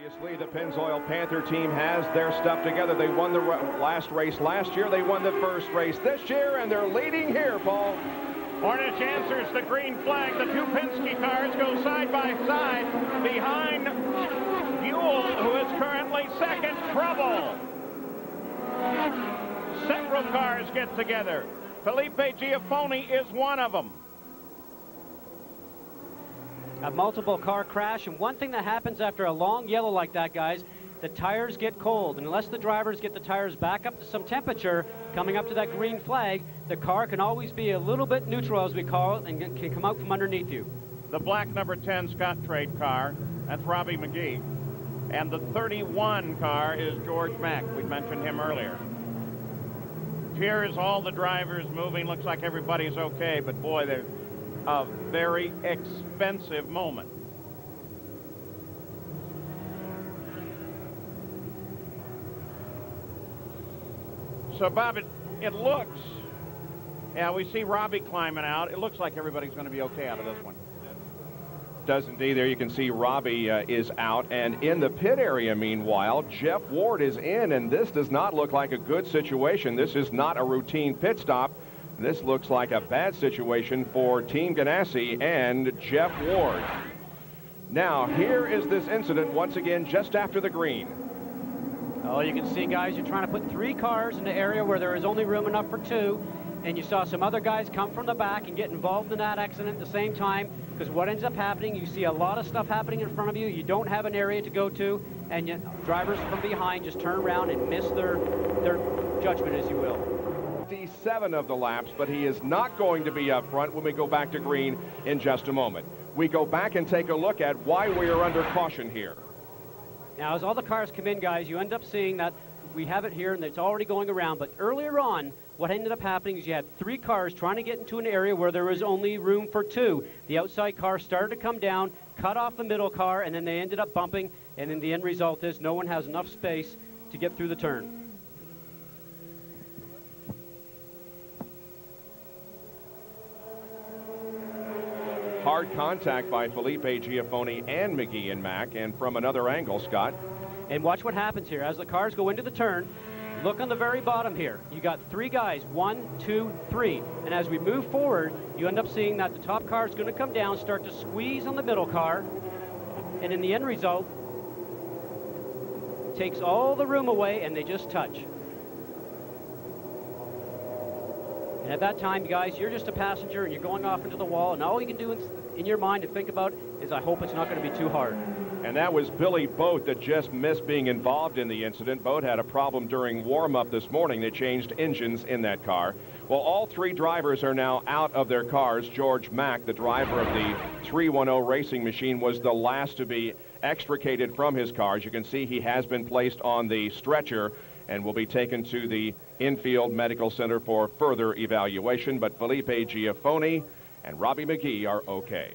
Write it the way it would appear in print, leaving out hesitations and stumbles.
Obviously, the Pennzoil Panther team has their stuff together. They won the last race last year. They won the first race this year, and they're leading here, Paul. Hornish answers the green flag. The two Penske cars go side by side behind Buell, who is currently second. Trouble. Several cars get together. Felipe Giaffone is one of them. A multiple car crash, and one thing that happens after a long yellow like that, guys, the tires get cold, and unless the drivers get the tires back up to some temperature coming up to that green flag, the car can always be a little bit neutral, as we call it, and can come out from underneath you. The black number 10 Scott Trade car, that's Robbie McGee, and the 31 car is George Mack. We mentioned him earlier. Here's all the drivers moving. Looks like everybody's okay, but boy, they're a very expensive moment. So, Bob, it looks, yeah, we see Robbie climbing out. It looks like everybody's going to be okay out of this one. Does indeed. There you can see Robbie is out, and in the pit area, meanwhile, Jeff Ward is in, and this does not look like a good situation. This is not a routine pit stop. This looks like a bad situation for Team Ganassi and Jeff Ward. Now, here is this incident once again just after the green. Oh, you can see, guys, you're trying to put 3 cars in the area where there is only room enough for 2, and you saw some other guys come from the back and get involved in that accident at the same time, because what ends up happening, you see a lot of stuff happening in front of you, you don't have an area to go to, and yet drivers from behind just turn around and miss their judgment, as you will. 57 of the laps, but he is not going to be up front when we go back to green in just a moment. We go back and take a look at why we are under caution here. Now, as all the cars come in, guys, you end up seeing that we have it here and it's already going around, but earlier on, what ended up happening is you had 3 cars trying to get into an area where there was only room for 2. The outside car started to come down, cut off the middle car, and then they ended up bumping, and then the end result is no one has enough space to get through the turn. Hard contact by Felipe Giaffone and McGee and Mack, and from another angle, Scott. And watch what happens here. As the cars go into the turn, look on the very bottom here. You got 3 guys, 1, 2, 3. And as we move forward, you end up seeing that the top car is going to come down, start to squeeze on the middle car, and in the end result, takes all the room away and they just touch. And at that time, guys, you're just a passenger and you're going off into the wall, and all you can do in your mind to think about is, I hope it's not going to be too hard. And that was Billy Boat that just missed being involved in the incident. Boat had a problem during warm-up this morning. They changed engines in that car. Well, all 3 drivers are now out of their cars. George Mack, the driver of the 310 racing machine, was the last to be extricated from his car. As you can see, he has been placed on the stretcher and will be taken to the infield medical center for further evaluation. But Felipe Giaffone and Robbie McGee are okay.